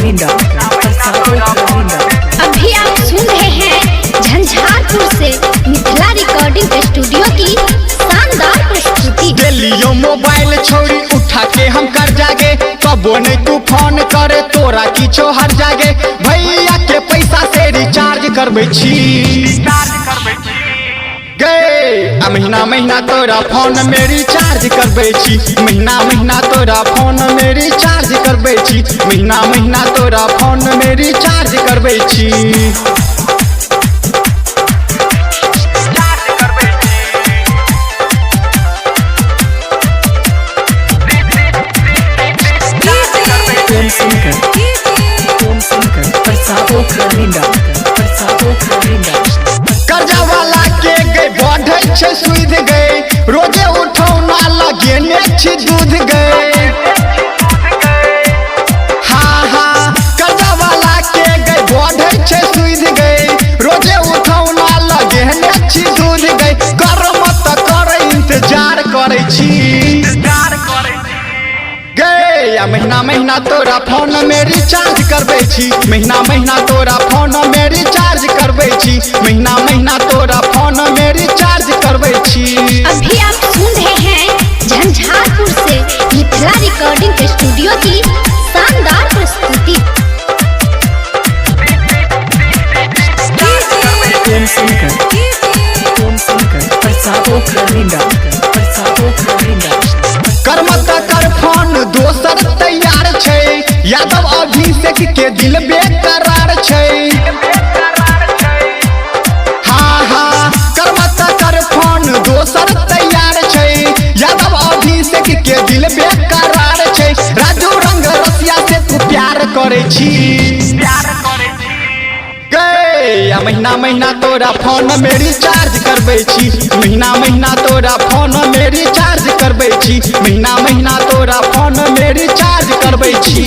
अभी आप सुन रहे हैं झंझारपुर से मिथिला रिकॉर्डिंग स्टूडियो की शानदार प्रस्तुति। दिलियो मोबाइल छोड़ी उठा के हम कर जागे, कबो नहीं तू फोन करे तोरा किछो हर जागे। भैया के पैसा से रिचार्ज करबे छी गए, महीना महीना तोरा फोन में रिचार्ज करबे छी। महीना महीना तोरा फोन में रिचार्ज करबे छी। महीना महीना तोरा फोन में रिचार्ज करबे छी। कर्जा वाला के गए बढ़े छे सुध गए, रोजे उठौ ना लगे ने छी दूध गए। हाँ हाँ कर्जा वाला के गए बढ़े छे सुध गए, रोजे उठौ ना लगे ने छी दूध गए। कर मत कर इंतजार करे छी गए, महीना महीना तोरा फोन में रिचार्ज करबे छी। महीना महीना तोरा फोन में रिचार्ज करबे छी। महीना महीना तोरा फोन में रिचार्ज करबे छी। अभी आप सुन रहे हैं झंझारपुर से मिथिला रिकॉर्डिंग स्टूडियो की शानदार प्रस्तुति। कर मत कर फोन दोसर तैयार छे, यादव अभिषेक के दिल बेकरार छे। हाँ हाँ कर मत कर फोन दोसर तैयार छे, यादव अभिषेक के दिल बेकरार छे। राजू रंग रसिया से तू प्यार करे छी गए, महीना महीना तोरा फोन में रिचार्ज करबे छी। महीना महीना तोरा फोन में रिचार्ज करबे छी। महीना महीना तोरा फोन में रिचार्ज करबे छी।